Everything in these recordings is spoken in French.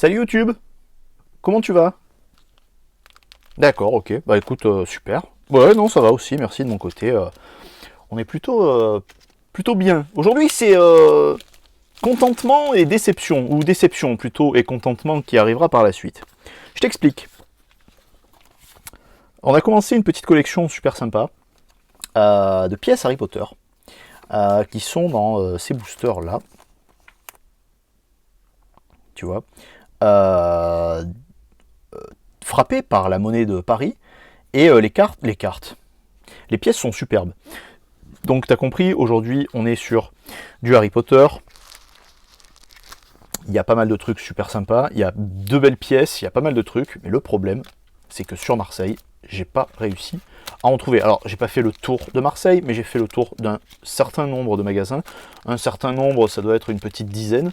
Salut YouTube, comment tu vas? D'accord, ok, bah écoute, super. Ouais, non, ça va aussi, merci de mon côté. On est plutôt bien. Aujourd'hui, c'est contentement et déception, ou déception plutôt et contentement qui arrivera par la suite. Je t'explique. On a commencé une petite collection super sympa de pièces Harry Potter qui sont dans ces boosters là, tu vois, euh, frappés par la monnaie de Paris et les pièces sont superbes. Donc tu as compris, aujourd'hui on est sur du Harry Potter. Il y a pas mal de trucs super sympas, il y a de belles pièces, il y a pas mal de trucs, mais le problème c'est que sur Marseille, j'ai pas réussi à en trouver. Alors j'ai pas fait le tour de Marseille, mais j'ai fait le tour d'un certain nombre de magasins. Un certain nombre, ça doit être une petite dizaine.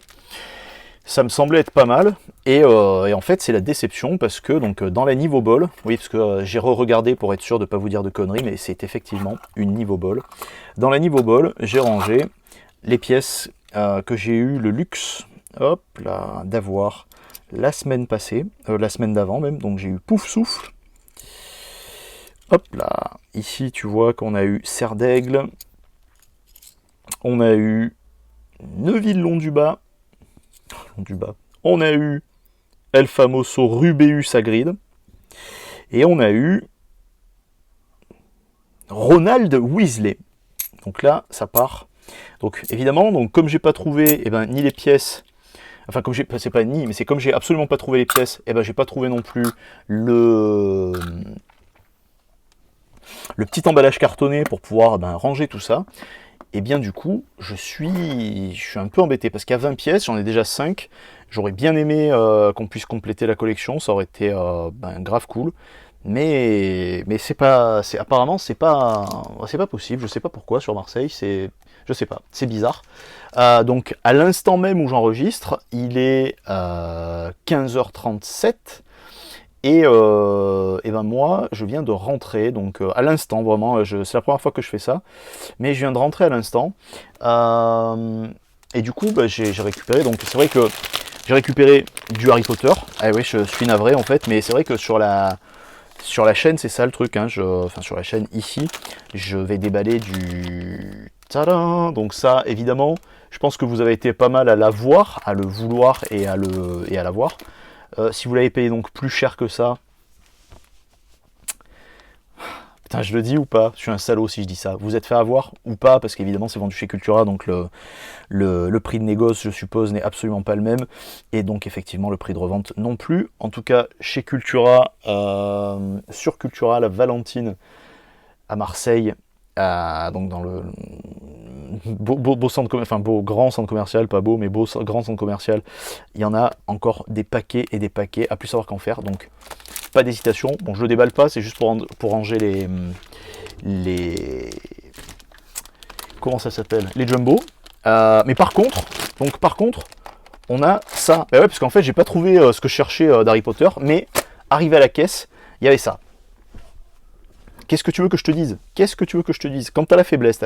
Ça me semblait être pas mal, et en fait c'est la déception parce que donc dans la Niveau Ball, oui parce que j'ai re-regardé pour être sûr de ne pas vous dire de conneries, mais c'est effectivement une Niveau Ball. Dans la Niveau Ball, j'ai rangé les pièces que j'ai eu le luxe, hop là, d'avoir la semaine passée, la semaine d'avant même, donc j'ai eu Pouf Souffle. Hop là, ici tu vois qu'on a eu Serre d'Aigle, on a eu Neuville Long du Bas, on a eu El Famoso Rubeus Hagrid, et on a eu Ronald Weasley. Donc là, ça part. Donc évidemment, donc comme j'ai pas trouvé ni les pièces, enfin comme j'ai, c'est pas ni, mais c'est comme j'ai absolument pas trouvé les pièces, j'ai pas trouvé non plus le petit emballage cartonné pour pouvoir ranger tout ça. Et bien du coup, je suis un peu embêté parce qu'à 20 pièces, j'en ai déjà 5. J'aurais bien aimé qu'on puisse compléter la collection, ça aurait été grave cool. Mais apparemment c'est pas possible, je sais pas pourquoi sur Marseille, je sais pas, c'est bizarre. Donc à l'instant même où j'enregistre, il est 15h37. Et moi, je viens de rentrer, donc à l'instant, vraiment, c'est la première fois que je fais ça, mais je viens de rentrer à l'instant. Et du coup, j'ai récupéré, donc c'est vrai que j'ai récupéré du Harry Potter. Ah oui, je suis navré en fait, mais c'est vrai que sur la chaîne, c'est ça le truc, hein, enfin sur la chaîne ici, je vais déballer du... Tadam! Donc ça, évidemment, je pense que vous avez été pas mal à l'avoir, à le vouloir et à l'avoir. Si vous l'avez payé donc plus cher que ça, putain, je le dis ou pas? Je suis un salaud si je dis ça. Vous êtes fait avoir ou pas? Parce qu'évidemment, c'est vendu chez Cultura, donc le prix de négoce, je suppose, n'est absolument pas le même. Et donc, effectivement, le prix de revente non plus. En tout cas, chez Cultura, sur Cultura, la Valentine à Marseille, donc dans le beau centre commercial, enfin beau grand centre commercial, pas beau, mais grand centre commercial, il y en a encore des paquets et des paquets, à plus savoir qu'en faire. Donc, pas d'hésitation. Bon, je le déballe pas, c'est juste pour ranger les comment ça s'appelle, les jumbo. Mais par contre, on a ça. Bah ouais, parce qu'en fait, j'ai pas trouvé ce que je cherchais d'Harry Potter, mais arrivé à la caisse, il y avait ça. Qu'est-ce que tu veux que je te dise? Quand t'as la faiblesse,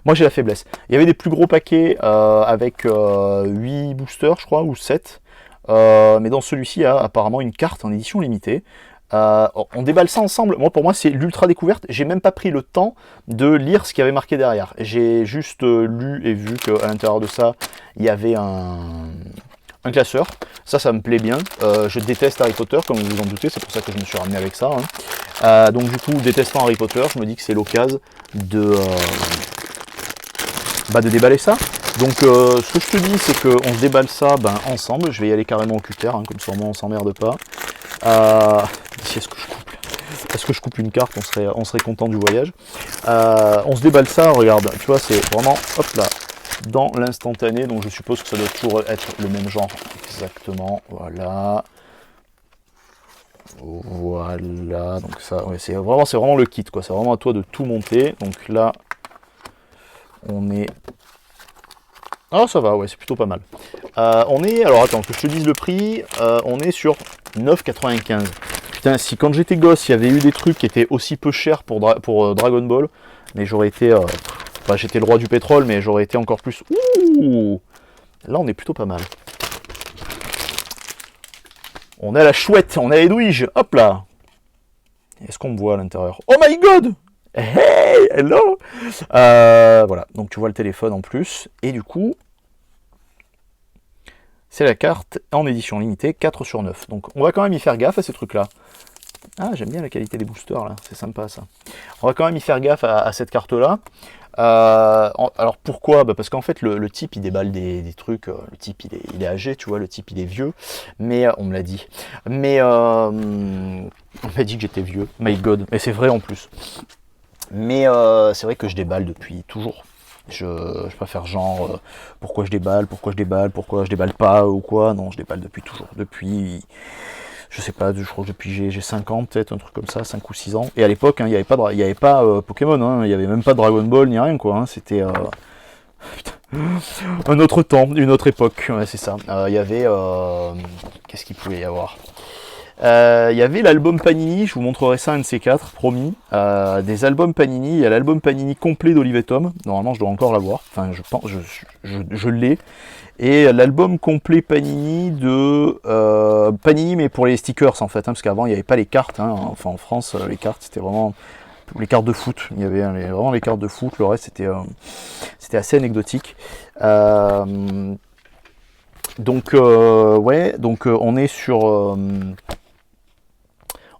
Moi, j'ai la faiblesse. Il y avait des plus gros paquets avec 8 boosters, je crois, ou 7. Mais dans celui-ci, il y a apparemment une carte en édition limitée. On déballe ça ensemble. Pour moi, c'est l'ultra découverte. J'ai même pas pris le temps de lire ce qu'il y avait marqué derrière. J'ai juste lu et vu qu'à l'intérieur de ça, il y avait un classeur. Ça me plaît bien. Je déteste Harry Potter, comme vous vous en doutez. C'est pour ça que je me suis ramené avec ça. Donc du coup, détestant Harry Potter, je me dis que c'est l'occasion de déballer ça. Donc ce que je te dis, c'est qu'on se déballe ça ensemble. Je vais y aller carrément au cutter, comme ça au moins on s'emmerde pas. Est-ce que je coupe une carte, on serait content du voyage. On se déballe ça, regarde, tu vois, c'est vraiment, hop là, dans l'instantané, donc je suppose que ça doit toujours être le même genre, exactement, voilà. Voilà, donc ça, ouais, c'est vraiment le kit, quoi, c'est vraiment à toi de tout monter, donc là, on est... Ah, ça va, ouais, c'est plutôt pas mal. On est, alors attends, que je te dise le prix, on est sur 9,95. Putain, si quand j'étais gosse, il y avait eu des trucs qui étaient aussi peu chers pour Dragon Ball, mais j'aurais été... j'étais le roi du pétrole, mais j'aurais été encore plus... Ouh, là, on est plutôt pas mal. On a la chouette, on a Edwige, hop là. Est-ce qu'on me voit à l'intérieur? Oh my god! Hey, hello! Voilà, donc tu vois le téléphone en plus, et du coup, c'est la carte en édition limitée, 4 sur 9. Donc on va quand même y faire gaffe à ces trucs-là. Ah, j'aime bien la qualité des boosters, là, c'est sympa ça. On va quand même y faire gaffe à cette carte-là. Alors pourquoi? Parce qu'en fait le type il déballe des trucs, le type il est âgé, tu vois, le type il est vieux, mais on me l'a dit, mais on m'a dit que j'étais vieux, my god, et c'est vrai en plus, mais c'est vrai que je déballe depuis toujours. Je vais pas faire genre pourquoi je déballe, pourquoi je déballe pas ou quoi, non, je déballe depuis toujours, depuis... Je sais pas, je crois que depuis j'ai 5 ans, peut-être, un truc comme ça, 5 ou 6 ans. Et à l'époque, hein, il n'y avait pas Pokémon, hein, il n'y avait même pas Dragon Ball ni rien, quoi. Hein, c'était un autre temps, une autre époque, ouais, c'est ça. Il y avait... Qu'est-ce qu'il pouvait y avoir? Il y avait l'album Panini, je vous montrerai ça un de ces quatre, promis. Des albums Panini, il y a l'album Panini complet d'Olive Tom. Normalement, je dois encore l'avoir. Enfin, je pense, je l'ai. Et l'album complet Panini de Panini, mais pour les stickers en fait, hein, parce qu'avant il n'y avait pas les cartes. Hein, enfin, en France, les cartes c'était vraiment les cartes de foot. Il y avait vraiment les cartes de foot. Le reste c'était assez anecdotique. Donc ouais, donc on est sur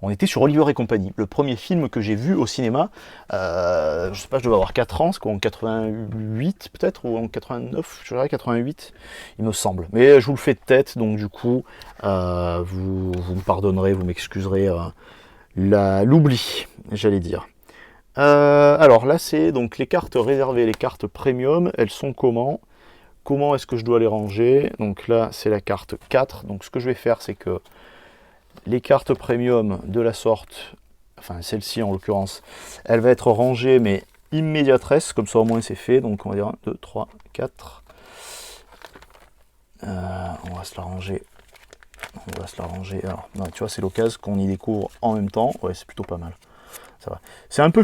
on était sur Oliver et compagnie, le premier film que j'ai vu au cinéma. Je sais pas, je devais avoir 4 ans, c'est quoi, en 88 peut-être, ou en 89, je dirais 88, il me semble. Mais je vous le fais de tête, donc du coup, vous me pardonnerez, vous m'excuserez l'oubli, j'allais dire. Alors là, c'est donc les cartes réservées, les cartes premium, elles sont comment? Comment est-ce que je dois les ranger? Donc là, c'est la carte 4. Donc ce que je vais faire, c'est que les cartes premium de la sorte, enfin celle-ci en l'occurrence, elle va être rangée, mais immédiatresse, comme ça au moins c'est fait. Donc on va dire 1, 2, 3, 4. On va se la ranger. On va se la ranger. Alors, non, tu vois, c'est l'occasion qu'on y découvre en même temps. Ouais, c'est plutôt pas mal. Ça va. C'est un peu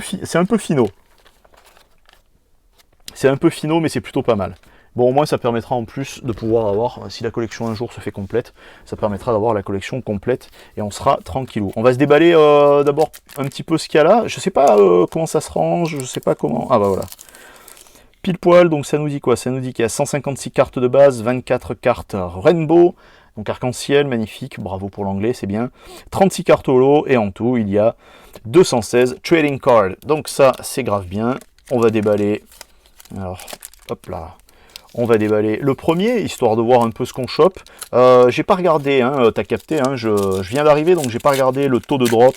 finot. C'est un peu finot, mais c'est plutôt pas mal. Bon, au moins, ça permettra en plus de pouvoir avoir, si la collection un jour se fait complète, ça permettra d'avoir la collection complète et on sera tranquillou. On va se déballer d'abord un petit peu ce qu'il y a là. Je sais pas comment ça se range, je sais pas comment. Ah bah voilà. Pile poil, donc ça nous dit quoi? Ça nous dit qu'il y a 156 cartes de base, 24 cartes Rainbow, donc arc-en-ciel, magnifique, bravo pour l'anglais, c'est bien. 36 cartes holo et en tout, il y a 216 trading cards. Donc ça, c'est grave bien. On va déballer. Alors, hop là. On va déballer le premier, histoire de voir un peu ce qu'on chope. J'ai pas regardé, hein, t'as capté, hein, je viens d'arriver, donc j'ai pas regardé le taux de drop,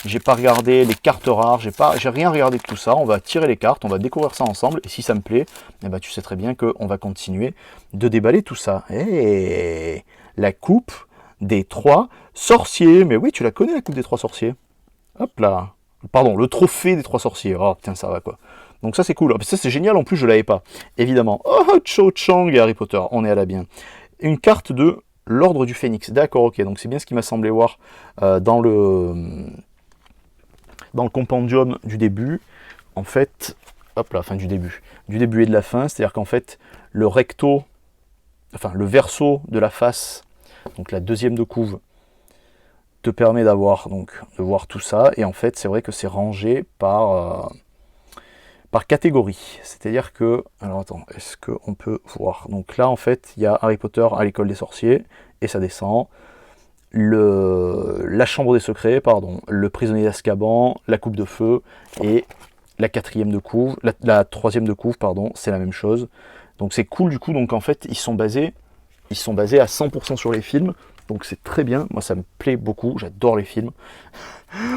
j'ai pas regardé les cartes rares, j'ai rien regardé de tout ça. On va tirer les cartes, on va découvrir ça ensemble, et si ça me plaît, eh ben, tu sais très bien qu'on va continuer de déballer tout ça. Et la coupe des 3 sorciers, mais oui, tu la connais la coupe des 3 sorciers. Hop là, pardon, le trophée des 3 sorciers, oh putain, ça va quoi. Donc ça c'est cool, ça c'est génial, en plus je l'avais pas, évidemment. Oh, Cho Chang et Harry Potter, on est à la bien. Une carte de l'ordre du Phénix, d'accord, ok, donc c'est bien ce qui m'a semblé voir dans le compendium du début. En fait, hop là, fin du début et de la fin, c'est-à-dire qu'en fait, le recto, enfin le verso de la face, donc la deuxième de couve, te permet de voir tout ça, et en fait c'est vrai que c'est rangé par catégorie, c'est-à-dire que, alors attends, est-ce qu'on peut voir? Donc là en fait il y a Harry Potter à l'école des sorciers, et ça descend, la chambre des secrets, pardon, le prisonnier d'Azkaban, la coupe de feu, et la quatrième de couve, la troisième de couve, pardon, c'est la même chose. Donc c'est cool du coup, donc en fait ils sont basés à 100% sur les films, donc c'est très bien, moi ça me plaît beaucoup, j'adore les films.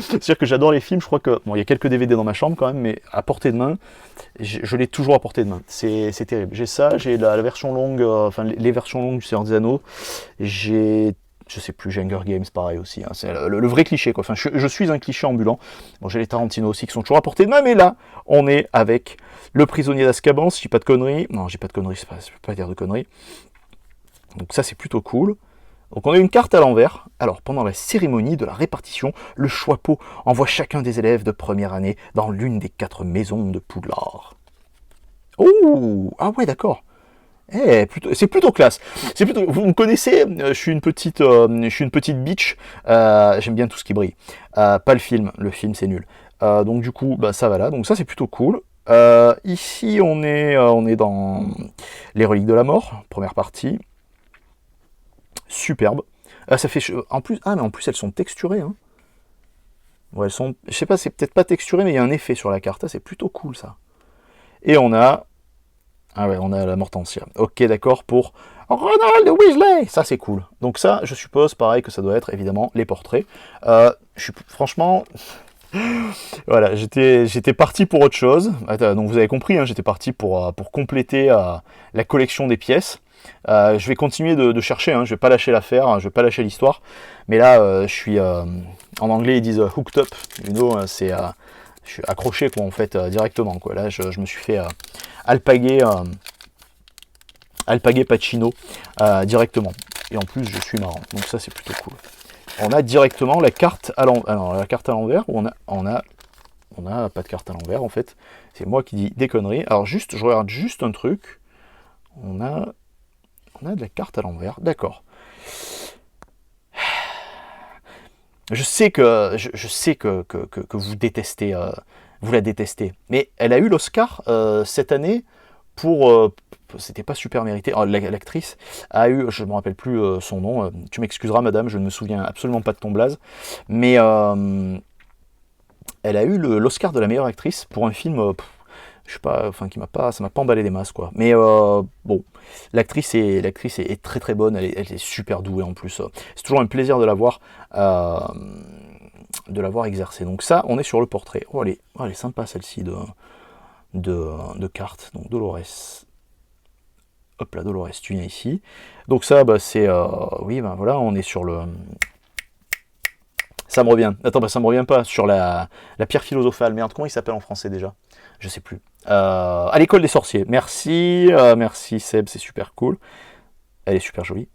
C'est-à-dire que j'adore les films, je crois que... Bon, il y a quelques DVD dans ma chambre quand même, mais à portée de main, je l'ai toujours à portée de main. C'est terrible. J'ai ça, j'ai la version longue, enfin les versions longues du Seigneur des Anneaux. J'ai... Je sais plus, j'ai Hunger Games pareil aussi. Hein. C'est le vrai cliché, quoi. Enfin, je suis un cliché ambulant. Bon, j'ai les Tarantino aussi qui sont toujours à portée de main, mais là, on est avec le prisonnier d'Azkaban, si je dis pas de conneries. Non, j'ai pas de conneries, je peux pas dire de conneries. Donc ça, c'est plutôt cool. Donc on a une carte à l'envers. Alors pendant la cérémonie de la répartition, le Choixpeau envoie chacun des élèves de première année dans l'une des 4 maisons de Poudlard. Oh, ah ouais, d'accord. C'est plutôt classe. C'est plutôt. Vous me connaissez, je suis une petite bitch. J'aime bien tout ce qui brille. Pas le film. Le film c'est nul. Donc du coup, bah, ça va là. Donc ça c'est plutôt cool. Ici on est dans les reliques de la mort, première partie. Superbe. Ça fait en plus. Ah mais en plus elles sont texturées. Hein. Ouais, elles sont. Je sais pas, c'est peut-être pas texturé, mais il y a un effet sur la carte. C'est plutôt cool ça. Et on a. Ah ouais, on a la Mortentia. Ok, d'accord, pour Ronald Weasley. Ça, c'est cool. Donc ça, je suppose, pareil, que ça doit être, évidemment, les portraits. Franchement, voilà, j'étais parti pour autre chose. Donc vous avez compris, hein, j'étais parti pour compléter la collection des pièces. Je vais continuer de chercher, hein, je vais pas lâcher l'affaire, hein, je vais pas lâcher l'histoire. Mais là, je suis... en anglais, ils disent hooked up. You know, c'est... je suis accroché, quoi, en fait, directement, quoi. Là, je me suis fait... alpaguer Pacino directement. Et en plus, je suis marrant. Donc ça, c'est plutôt cool. On a directement la carte à l'envers. Alors, la carte à l'envers, on a pas de carte à l'envers, en fait. C'est moi qui dis des conneries. Alors, juste, je regarde juste un truc. On a de la carte à l'envers. D'accord. Je sais que vous détestez, vous la détestez. Mais elle a eu l'Oscar cette année pour c'était pas super mérité. Oh, l'actrice a eu, je me rappelle plus son nom. Tu m'excuseras, madame, je ne me souviens absolument pas de ton blaze. Mais elle a eu l'Oscar de la meilleure actrice pour un film, je sais pas, enfin ça m'a pas emballé des masses quoi. Mais bon, l'actrice est très très bonne. Elle est super douée en plus. C'est toujours un plaisir de la voir. Exercer. Donc ça, on est sur le portrait. Oh, elle est sympa celle-ci de cartes. Donc Dolores. Hop là, Dolores, tu viens ici. Donc ça, bah, c'est... oui, ben voilà, on est sur le... Ça me revient. Attends, bah, ça me revient pas. Sur la pierre philosophale. Merde, comment il s'appelle en français déjà? Je sais plus. À l'école des sorciers. Merci, merci Seb, c'est super cool. Elle est super jolie.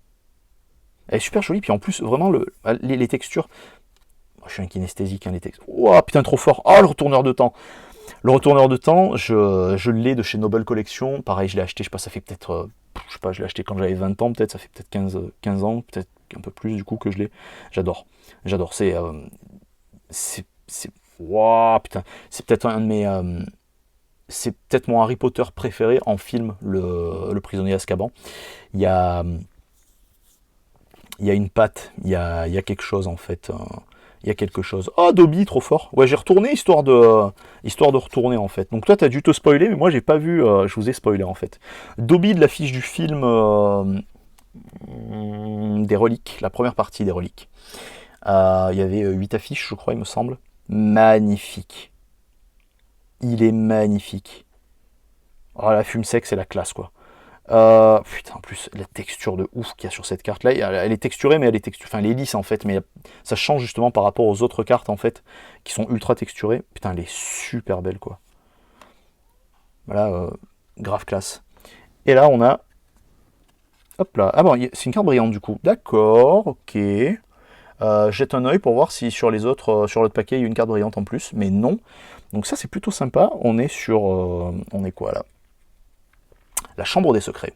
Elle est super jolie, puis en plus, vraiment, les textures... Je suis un kinesthésique, hein, les textures. Oh, putain, trop fort. Oh, le retourneur de temps. Le retourneur de temps, je l'ai de chez Noble Collection. Pareil, je l'ai acheté, je sais pas, ça fait peut-être... je sais pas, je l'ai acheté quand j'avais 20 ans, peut-être, ça fait peut-être 15 ans, peut-être un peu plus du coup que je l'ai. J'adore. J'adore. Wow, putain. C'est peut-être un de mes... c'est peut-être mon Harry Potter préféré en film, le prisonnier d'Azkaban. Il y a une patte, il y a quelque chose en fait. Il y a quelque chose. Oh, Dobby, trop fort. Ouais, j'ai retourné histoire de retourner en fait. Donc toi, t'as dû te spoiler, mais moi, j'ai pas vu. Je vous ai spoilé en fait. Dobby de l'affiche du film des reliques, la première partie des reliques. Il y avait 8 affiches, je crois, il me semble. Magnifique. Il est magnifique. Oh, la fume sec, c'est la classe quoi. Putain, en plus, la texture de ouf qu'il y a sur cette carte là, elle est texturée, mais elle est lisse en fait, mais ça change justement par rapport aux autres cartes en fait, qui sont ultra texturées. Putain, elle est super belle quoi. Voilà, grave classe. Et là, on a. Hop là. Ah bon, c'est une carte brillante du coup. D'accord, ok. Jette un oeil pour voir si sur les autres, sur l'autre paquet, il y a une carte brillante en plus, mais non. Donc ça, c'est plutôt sympa. On est sur. On est quoi là? La Chambre des Secrets,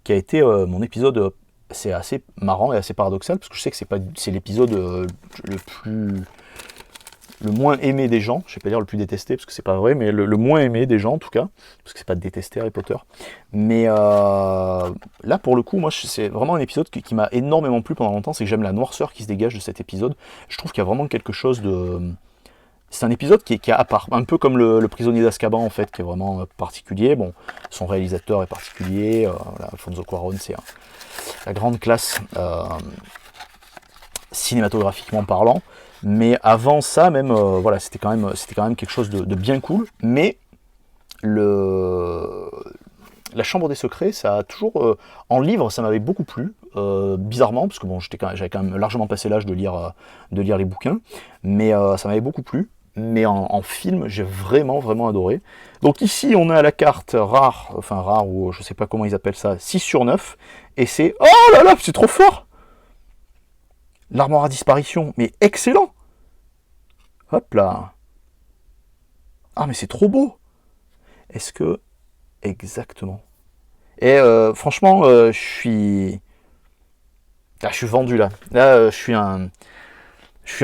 qui a été mon épisode, c'est assez marrant et assez paradoxal, parce que je sais que c'est l'épisode le moins aimé des gens, je ne vais pas dire le plus détesté, parce que c'est pas vrai, mais le moins aimé des gens en tout cas, parce que c'est pas détesté Harry Potter. Mais là pour le coup, moi c'est vraiment un épisode qui m'a énormément plu pendant longtemps, c'est que j'aime la noirceur qui se dégage de cet épisode. Je trouve qu'il y a vraiment quelque chose de... C'est un épisode qui est à part, un peu comme le prisonnier d'Azkaban en fait, qui est vraiment particulier. Bon, son réalisateur est particulier, voilà, Alfonso Cuarón, c'est la grande classe cinématographiquement parlant. Mais avant ça, même, voilà, c'était quand même quelque chose de bien cool. Mais la Chambre des Secrets, ça a toujours, en livre, ça m'avait beaucoup plu, bizarrement, parce que bon, j'avais quand même largement passé l'âge de lire les bouquins, mais ça m'avait beaucoup plu. Mais en film, j'ai vraiment, vraiment adoré. Donc ici, on a la carte rare, ou je sais pas comment ils appellent ça, 6 sur 9, et c'est... Oh là là, c'est trop fort! L'armoire à disparition, mais excellent! Hop là! Ah, mais c'est trop beau! Est-ce que... Exactement. Et franchement, je suis vendu là. Là, je suis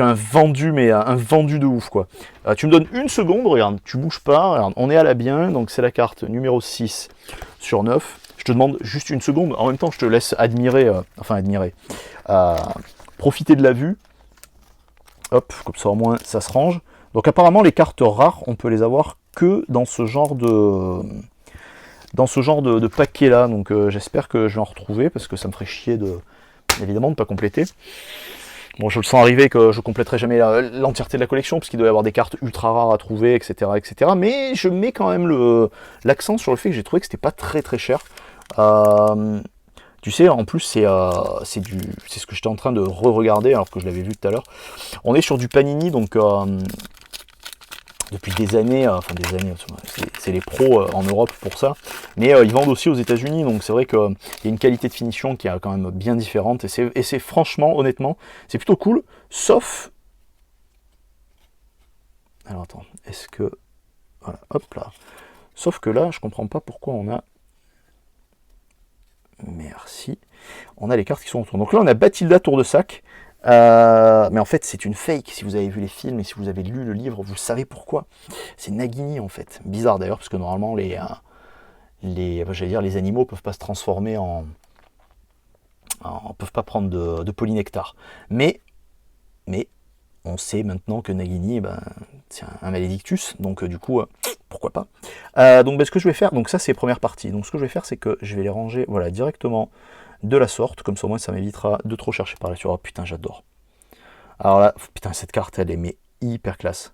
un vendu, mais un vendu de ouf, quoi. Tu me donnes une seconde, regarde, tu bouges pas, regarde, on est à la bien, donc c'est la carte numéro 6 sur 9. Je te demande juste une seconde, en même temps je te laisse admirer, profiter de la vue. Hop, comme ça au moins ça se range. Donc apparemment les cartes rares, on peut les avoir que dans ce genre de paquet là. Donc j'espère que je vais en retrouver, parce que ça me ferait chier évidemment de ne pas compléter. Bon, je le sens arriver que je compléterai jamais l'entièreté de la collection, parce qu'il doit y avoir des cartes ultra rares à trouver, etc. etc. Mais je mets quand même l'accent sur le fait que j'ai trouvé que c'était pas très très cher. Tu sais, en plus, c'est ce que j'étais en train de re-regarder, alors que je l'avais vu tout à l'heure. On est sur du Panini, donc depuis des années, c'est les pros en Europe pour ça, mais ils vendent aussi aux États-Unis, donc c'est vrai qu'il y a une qualité de finition qui est quand même bien différente, et c'est franchement, honnêtement, c'est plutôt cool, sauf... Alors attends, est-ce que... Voilà, hop là. Sauf que là, je comprends pas pourquoi on a... Merci. On a les cartes qui sont autour. Donc là, on a Bathilda Tour de Sac. Mais en fait, c'est une fake. Si vous avez vu les films et si vous avez lu le livre, vous savez pourquoi. C'est Nagini, en fait. Bizarre d'ailleurs, parce que normalement, les animaux peuvent pas se transformer peuvent pas prendre de polynectar. Mais on sait maintenant que Nagini, c'est un malédictus, donc du coup, pourquoi pas. Donc ce que je vais faire, donc ça c'est première partie, donc ce que je vais faire, c'est que je vais les ranger, voilà, directement de la sorte, comme ça au moins ça m'évitera de trop chercher par la suite. Oh putain, j'adore. Alors là, putain, cette carte, elle est mais hyper classe.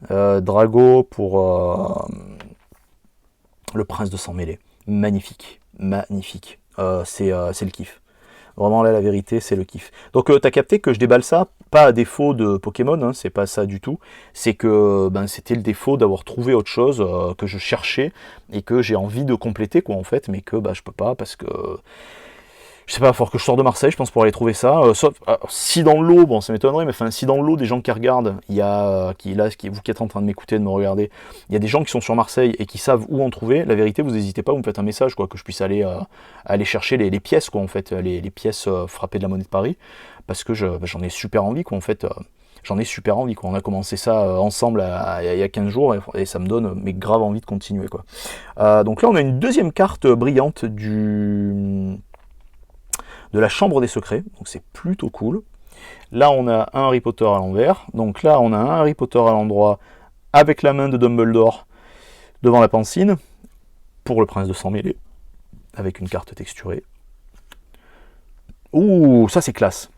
Drago pour le prince de sang mêlé. Magnifique, magnifique. C'est le kiff. Vraiment là, la vérité, c'est le kiff. Donc t'as capté que je déballe ça, pas à défaut de Pokémon, hein, c'est pas ça du tout. C'est que c'était le défaut d'avoir trouvé autre chose que je cherchais et que j'ai envie de compléter, quoi, en fait, mais que je peux pas parce que... Je sais pas, il faut que je sors de Marseille, je pense, pour aller trouver ça. Sauf si dans l'eau, bon, ça m'étonnerait, mais enfin, si dans l'eau, des gens qui regardent, il y a, vous qui êtes en train de m'écouter, de me regarder, il y a des gens qui sont sur Marseille et qui savent où en trouver. La vérité, vous n'hésitez pas, vous me faites un message, quoi, que je puisse aller chercher les pièces, quoi, en fait, les pièces frappées de la monnaie de Paris, parce que j'en ai super envie, quoi, en fait. J'en ai super envie, quoi. On a commencé ça ensemble il y a 15 jours et ça me donne mais grave envie de continuer, quoi. Donc là, on a une deuxième carte brillante de la chambre des secrets, donc c'est plutôt cool. Là, on a un Harry Potter à l'envers, donc là, on a un Harry Potter à l'endroit avec la main de Dumbledore devant la pancine, pour le prince de sang mêlé, avec une carte texturée. Ouh, ça c'est classe.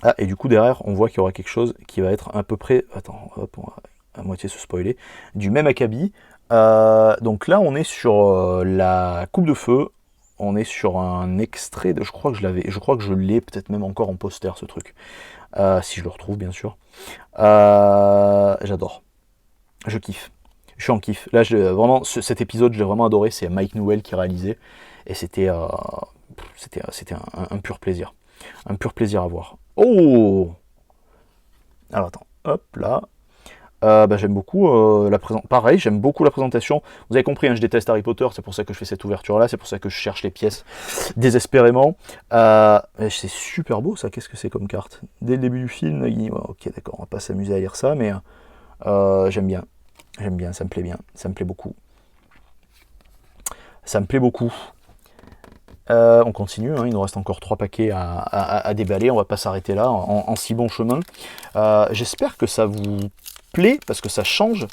Ah, et du coup, derrière, on voit qu'il y aura quelque chose qui va être à peu près... Attends, hop, on va à moitié se spoiler. Du même acabit. Donc là, on est sur la coupe de feu. On est sur un extrait de... Je crois que je l'ai peut-être même encore en poster, ce truc. Si je le retrouve, bien sûr. J'adore. Je kiffe. Je suis en kiff. Là, vraiment, cet épisode, je l'ai vraiment adoré. C'est Mike Newell qui réalisait. Et c'était un pur plaisir. Un pur plaisir à voir. Oh! Alors, attends. Hop, là. J'aime beaucoup la présentation. Pareil, j'aime beaucoup la présentation. Vous avez compris, hein, je déteste Harry Potter, c'est pour ça que je fais cette ouverture là, c'est pour ça que je cherche les pièces désespérément. C'est super beau ça, qu'est-ce que c'est comme carte? Dès le début du film, ok d'accord, on va pas s'amuser à lire ça, mais j'aime bien, ça me plaît bien, ça me plaît beaucoup. Ça me plaît beaucoup. On continue, hein, il nous reste encore 3 paquets à déballer, on va pas s'arrêter là, en si bon chemin. J'espère que ça vous plaît, parce que ça change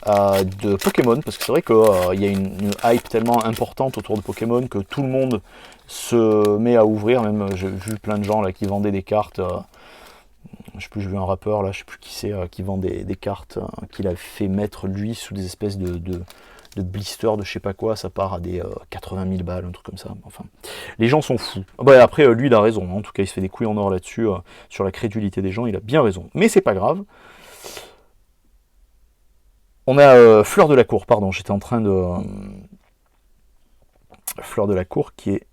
de Pokémon, parce que c'est vrai qu'il y a une hype tellement importante autour de Pokémon que tout le monde se met à ouvrir, même j'ai vu plein de gens là qui vendaient des cartes, je sais plus, j'ai vu un rappeur là, je sais plus qui c'est, qui vend des cartes qu'il a fait mettre lui sous des espèces de blister de je sais pas quoi, ça part à des 80 000 balles, un truc comme ça. Enfin, les gens sont fous. Après, lui, il a raison. En tout cas, il se fait des couilles en or là-dessus, sur la crédulité des gens, il a bien raison. Mais c'est pas grave. On a Fleur de la Cour, pardon, j'étais en train de... Fleur de la Cour qui est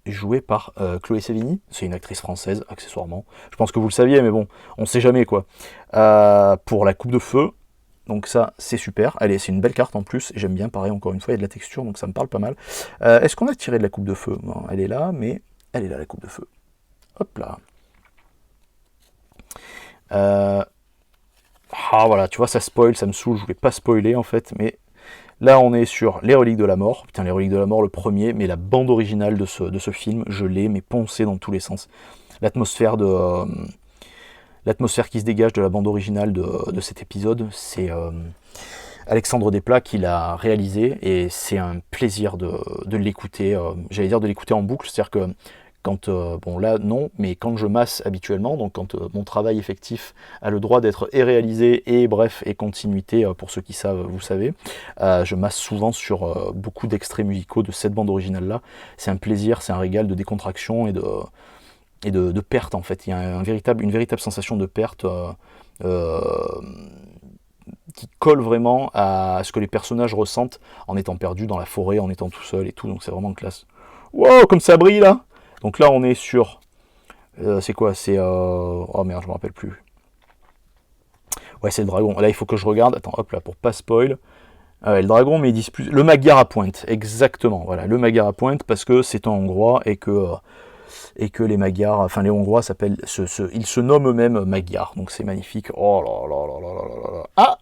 jouée par Chloé Sevigny. C'est une actrice française, accessoirement. Je pense que vous le saviez, mais bon, on sait jamais, quoi. Pour la Coupe de Feu. Donc ça, c'est super. Allez, c'est une belle carte en plus. J'aime bien, pareil, encore une fois, il y a de la texture, donc ça me parle pas mal. Est-ce qu'on a tiré de la coupe de feu? Non, elle est là, mais elle est là, la coupe de feu. Hop là. Ah voilà, tu vois, ça spoil, ça me saoule, je voulais pas spoiler en fait, mais là on est sur Les Reliques de la Mort. Putain, Les Reliques de la Mort, le premier, mais la bande originale de ce film, je l'ai, mais poncée dans tous les sens. L'atmosphère l'atmosphère qui se dégage de la bande originale de cet épisode, c'est Alexandre Desplat qui l'a réalisé, et c'est un plaisir de l'écouter, j'allais dire de l'écouter en boucle, c'est-à-dire que quand, bon là non, mais quand je masse habituellement, donc quand mon travail effectif a le droit d'être et réalisé et bref, et continuité, pour ceux qui savent, vous savez, je masse souvent sur beaucoup d'extraits musicaux de cette bande originale là. C'est un plaisir, c'est un régal de décontraction et de perte en fait. Il y a une véritable sensation de perte qui colle vraiment à ce que les personnages ressentent en étant perdus dans la forêt, en étant tout seul et tout, donc c'est vraiment classe. Wow, comme ça brille là! Donc là on est sur... c'est quoi? C'est... oh merde, je me rappelle plus. Ouais, c'est le dragon. Là il faut que je regarde. Attends, hop là, pour pas spoil. Le dragon, mais ils disent plus... Le Magyar à pointe, exactement. Voilà, le Magyar à pointe, parce que c'est en hongrois et que les Magyars, enfin les Hongrois s'appellent... ils se nomment eux-mêmes Magyars. Donc c'est magnifique. Oh là là là là là là là. Ah!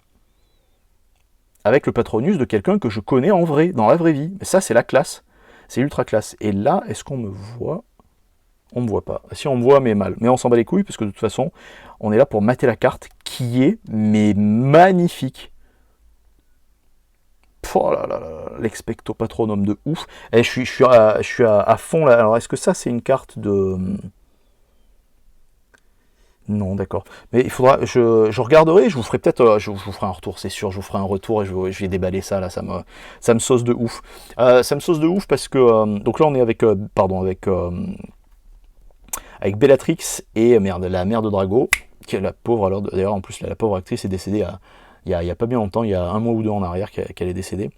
Avec le patronus de quelqu'un que je connais en vrai, dans la vraie vie. Mais ça, c'est la classe. C'est ultra classe. Et là, est-ce qu'on me voit? On me voit pas. Si, on me voit, mais mal. Mais on s'en bat les couilles, parce que de toute façon, on est là pour mater la carte, qui est, mais magnifique. Oh là là là, l'expecto patronum de ouf. Et je suis à fond là. Alors, est-ce que ça, c'est une carte de... Non, d'accord. Mais il faudra, je regarderai, je vous ferai peut-être, je vous ferai un retour, c'est sûr, je vous ferai un retour et je vais déballer ça, là, ça me sauce de ouf. Ça me sauce de ouf parce que, donc là on est avec, avec Bellatrix et, merde, la mère de Drago, qui est la pauvre, alors, d'ailleurs, en plus, la pauvre actrice est décédée il y a pas bien longtemps, il y a un mois ou deux en arrière qu'elle est décédée.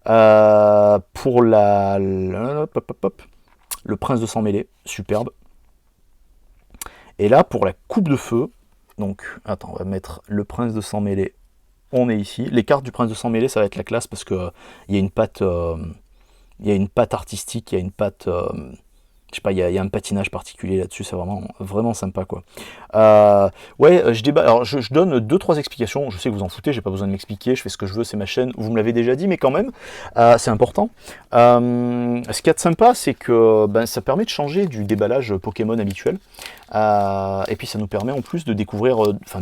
Pour le prince de sang mêlé, superbe. Et là, pour la coupe de feu, donc, attends, on va mettre le prince de sang mêlé, on est ici. Les cartes du prince de sang mêlé, ça va être la classe, parce que il y a une patte, artistique, il y a une patte, je sais pas, il y a un patinage particulier là-dessus, c'est vraiment, vraiment sympa, quoi. Ouais, je débat. Alors, je donne 2-3 explications. Je sais que vous en foutez, j'ai pas besoin de m'expliquer. Je fais ce que je veux, c'est ma chaîne. Vous me l'avez déjà dit, mais quand même, c'est important. Ce qu'il y a de sympa, c'est que ben, ça permet de changer du déballage Pokémon habituel. Et puis ça nous permet en plus de découvrir, ça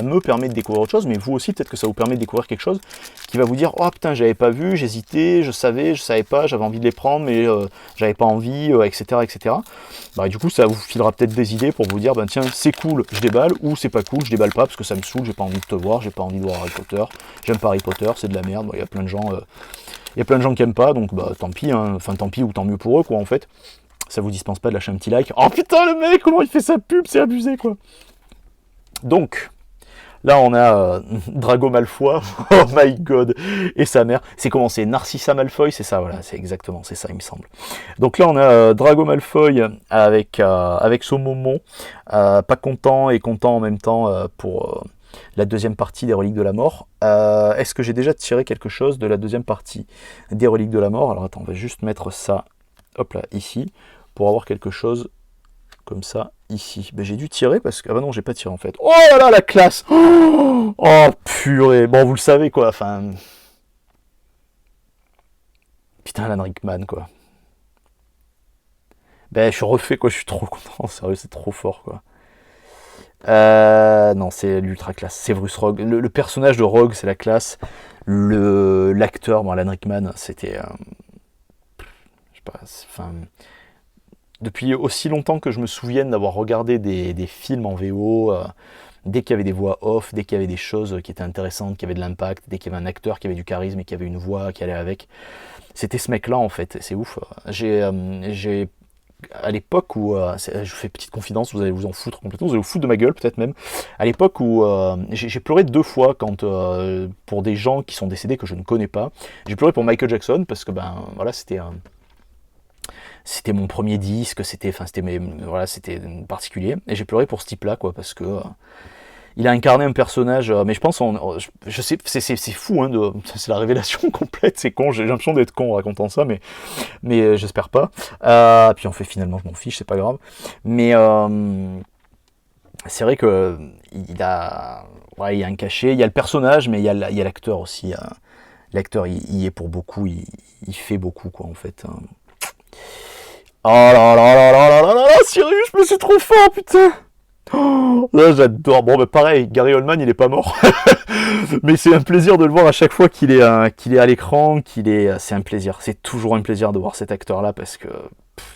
me permet de découvrir autre chose, mais vous aussi peut-être que ça vous permet de découvrir quelque chose qui va vous dire, oh putain, j'avais pas vu, j'hésitais, je savais pas, j'avais envie de les prendre, mais j'avais pas envie, etc., etc. Bah, du coup ça vous filera peut-être des idées pour vous dire, ben tiens, c'est cool, je déballe, ou c'est pas cool, je déballe pas parce que ça me saoule, j'ai pas envie de te voir, j'ai pas envie de voir Harry Potter, j'aime pas Harry Potter, c'est de la merde. Il y a plein de gens qui aiment pas, donc bah tant pis, hein. Enfin tant pis ou tant mieux pour eux, quoi, en fait. Ça vous dispense pas de lâcher un petit like. Oh putain, le mec, comment il fait sa pub, c'est abusé, quoi. Donc, là on a Drago Malfoy, oh my god, et sa mère. C'est comment, c'est Narcissa Malfoy, c'est ça, voilà, c'est exactement, c'est ça, il me semble. Donc là on a Drago Malfoy avec son momon, pas content et content en même temps pour la deuxième partie des Reliques de la Mort. Est-ce que j'ai déjà tiré quelque chose de la deuxième partie des Reliques de la Mort? Alors attends, on va juste mettre ça, hop là, ici, pour avoir quelque chose comme ça, ici. Ben, j'ai dû tirer parce que... Ah bah non, j'ai pas tiré en fait. Oh là là, la classe! Oh purée! Bon, vous le savez quoi, enfin... Putain, Alan Rickman, quoi. Ben, je suis refait, quoi, je suis trop content, sérieux, c'est trop fort, quoi. Non, c'est l'ultra classe. Severus Rogue. Le personnage de Rogue, c'est la classe. L'acteur, bon, Alan Rickman, c'était... je sais pas, enfin... Depuis aussi longtemps que je me souvienne d'avoir regardé des films en VO, dès qu'il y avait des voix off, dès qu'il y avait des choses qui étaient intéressantes, qui avaient de l'impact, dès qu'il y avait un acteur qui avait du charisme et qui avait une voix qui allait avec, c'était ce mec-là en fait, c'est ouf. À l'époque où, je vous fais petite confidence, vous allez vous en foutre complètement, vous allez vous foutre de ma gueule peut-être même, à l'époque où j'ai pleuré 2 fois quand, pour des gens qui sont décédés que je ne connais pas. J'ai pleuré pour Michael Jackson parce que ben voilà, c'était mon premier disque, c'était particulier, et j'ai pleuré pour ce type-là, quoi, parce que il a incarné un personnage, mais je pense, je sais, c'est fou, hein, c'est la révélation complète, c'est con, j'ai l'impression d'être con en racontant ça, mais j'espère pas. Puis en fait, finalement, je m'en fiche, c'est pas grave. Mais c'est vrai que il y a un cachet, il y a le personnage, mais il y a l'acteur aussi. L'acteur, il y est pour beaucoup, il fait beaucoup, quoi, en fait. Oh là là là là là là là, Sirius, mais c'est trop fort, putain! Oh, là, j'adore. Bon, bah pareil, Gary Oldman, il est pas mort. Mais c'est un plaisir de le voir à chaque fois qu'il est à l'écran, c'est un plaisir. C'est toujours un plaisir de voir cet acteur-là parce que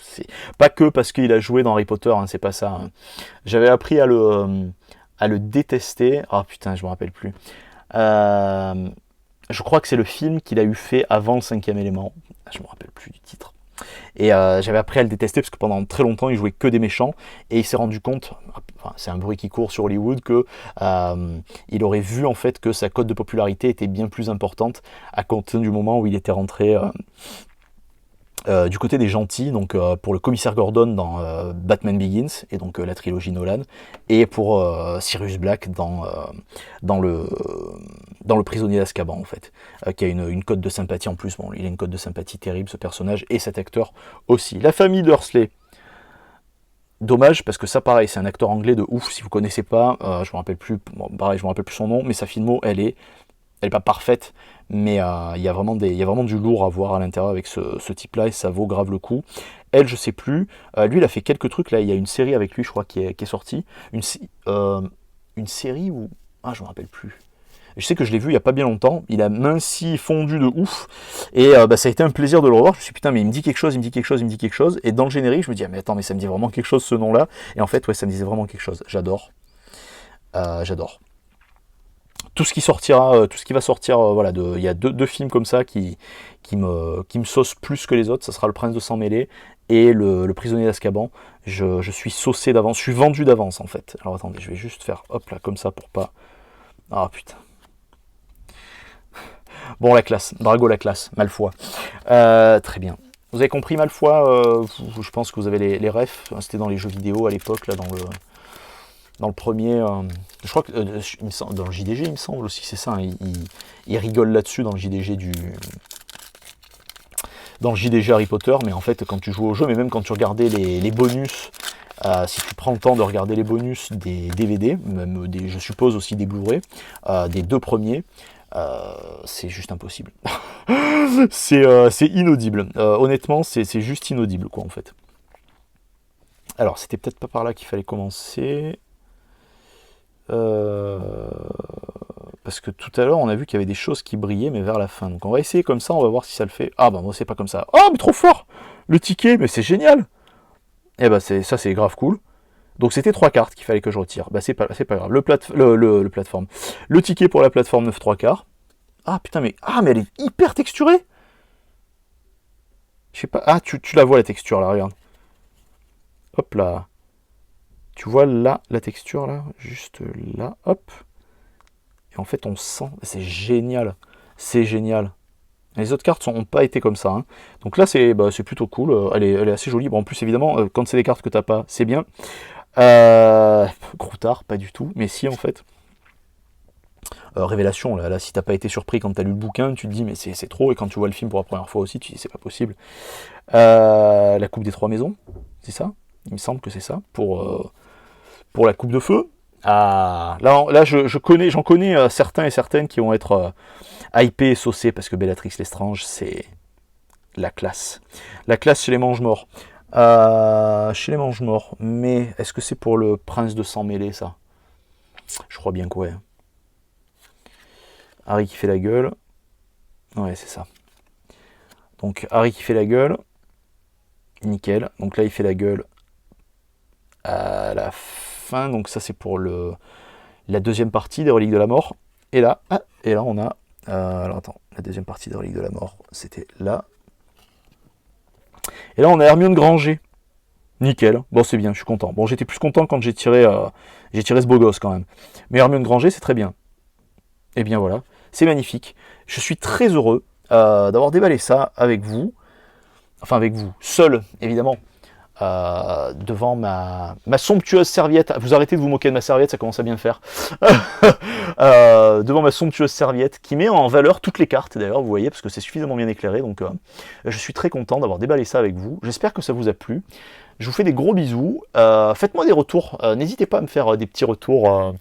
c'est pas que parce qu'il a joué dans Harry Potter, hein, c'est pas ça. Hein. J'avais appris à le détester. Ah putain, je me rappelle plus. Je crois que c'est le film qu'il a eu fait avant le 5e élément. Je me rappelle plus du titre. Et j'avais appris à le détester parce que pendant très longtemps il jouait que des méchants et il s'est rendu compte, enfin, c'est un bruit qui court sur Hollywood, que il aurait vu en fait que sa cote de popularité était bien plus importante à compter du moment où il était rentré du côté des gentils, donc pour le commissaire Gordon dans Batman Begins, et donc la trilogie Nolan, et pour Sirius Black dans le prisonnier d'Azkaban, en fait, qui a une cote de sympathie en plus. Bon, il a une cote de sympathie terrible, ce personnage, et cet acteur aussi. La famille Dursley. Dommage, parce que ça, pareil, c'est un acteur anglais de ouf. Si vous connaissez pas, je me rappelle plus, bon, pareil, je me rappelle plus son nom, mais sa filmo, elle est pas parfaite, mais il y a vraiment du lourd à voir à l'intérieur avec ce type-là, et ça vaut grave le coup. Elle, je sais plus. Lui, il a fait quelques trucs. Là, il y a une série avec lui, je crois, qui est sortie. Une série où... Ah, je me rappelle plus. Je sais que je l'ai vu il y a pas bien longtemps. Il a minci, fondu de ouf. Et ça a été un plaisir de le revoir. Je me suis dit, putain, mais il me dit quelque chose, il me dit quelque chose, il me dit quelque chose. Et dans le générique, je me dis, ah, mais attends, mais ça me dit vraiment quelque chose ce nom-là. Et en fait, ouais, ça me disait vraiment quelque chose. J'adore. J'adore. Tout ce qui sortira, tout ce qui va sortir, voilà, il y a deux films comme ça qui me saucent plus que les autres. Ça sera Le Prince de Sang Mêlé et le Prisonnier d'Azkaban. Je suis saucé d'avance, je suis vendu d'avance en fait. Alors attendez, je vais juste faire hop là comme ça pour pas. Ah putain. Bon, la classe, Drago la classe, Malfoy. Très bien. Vous avez compris Malfoy, je pense que vous avez les refs. C'était dans les jeux vidéo à l'époque, là, dans le premier, je crois que dans le JDG, il me semble aussi, c'est ça, hein, il rigole là-dessus dans le JDG dans le JDG Harry Potter, mais en fait, quand tu joues au jeu, mais même quand tu regardais les bonus, si tu prends le temps de regarder les bonus des DVD, même je suppose aussi des Blu-ray, des deux premiers, c'est juste impossible. c'est inaudible. Honnêtement, c'est juste inaudible, quoi, en fait. Alors, c'était peut-être pas par là qu'il fallait commencer. Parce que tout à l'heure on a vu qu'il y avait des choses qui brillaient mais vers la fin, donc on va essayer comme ça, on va voir si ça le fait. Ah bah moi c'est pas comme ça. Oh mais trop fort, le ticket, mais c'est génial. Et bah ça c'est grave cool. Donc c'était 3 cartes qu'il fallait que je retire. Bah c'est pas grave. Le plateforme, le ticket pour la plateforme 9 3 quarts. Ah putain, mais elle est hyper texturée. Je sais pas. Ah tu la vois la texture là, regarde. Hop là. Tu vois là, la texture là, juste là, hop. Et en fait, on sent, c'est génial. C'est génial. Les autres cartes n'ont pas été comme ça. Hein. Donc là, c'est plutôt cool. Elle est assez jolie. Bon, en plus, évidemment, quand c'est des cartes que t'as pas, c'est bien. Croutard, pas du tout. Mais si, en fait. Révélation, là, si t'as pas été surpris quand t'as lu le bouquin, tu te dis, mais c'est trop. Et quand tu vois le film pour la première fois aussi, tu te dis, c'est pas possible. La Coupe des Trois Maisons, c'est ça? Il me semble que c'est ça. Pour la Coupe de Feu. Ah, là j'en connais certains et certaines qui vont être hypés et saucés parce que Bellatrix Lestrange, c'est la classe. La classe chez les Mange-Morts. Chez les Mange-Morts. Mais est-ce que c'est pour le Prince de Sang Mêlé, ça? Je crois bien que ouais. Harry qui fait la gueule. Ouais, c'est ça. Donc Harry qui fait la gueule. Nickel. Donc là, il fait la gueule à la fin. Donc ça, c'est pour la deuxième partie des Reliques de la Mort. Et là, on a... alors attends, la deuxième partie des Reliques de la Mort, c'était là. Et là, on a Hermione Granger. Nickel. Bon, c'est bien, je suis content. Bon, j'étais plus content quand j'ai tiré ce beau gosse quand même. Mais Hermione Granger, c'est très bien. Et bien voilà, c'est magnifique. Je suis très heureux d'avoir déballé ça avec vous. Enfin, avec vous. Seul, évidemment. devant ma somptueuse serviette. Vous arrêtez de vous moquer de ma serviette, ça commence à bien faire. Devant ma somptueuse serviette qui met en valeur toutes les cartes d'ailleurs, vous voyez, parce que c'est suffisamment bien éclairé. Donc je suis très content d'avoir déballé ça avec vous. J'espère que ça vous a plu. Je vous fais des gros bisous. Faites-moi des retours. N'hésitez pas à me faire des petits retours.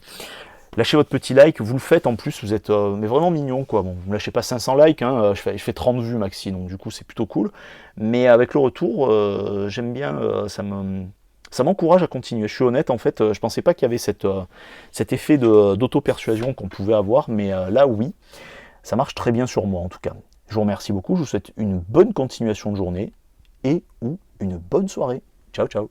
Lâchez votre petit like, vous le faites en plus, vous êtes mais vraiment mignon quoi. Bon, vous ne lâchez pas 500 likes, hein, je fais 30 vues maxi, donc du coup c'est plutôt cool. Mais avec le retour, j'aime bien, ça m'encourage à continuer. Je suis honnête, en fait, je pensais pas qu'il y avait cet effet d'auto-persuasion qu'on pouvait avoir, mais là oui, ça marche très bien sur moi en tout cas. Je vous remercie beaucoup, je vous souhaite une bonne continuation de journée et ou une bonne soirée. Ciao ciao.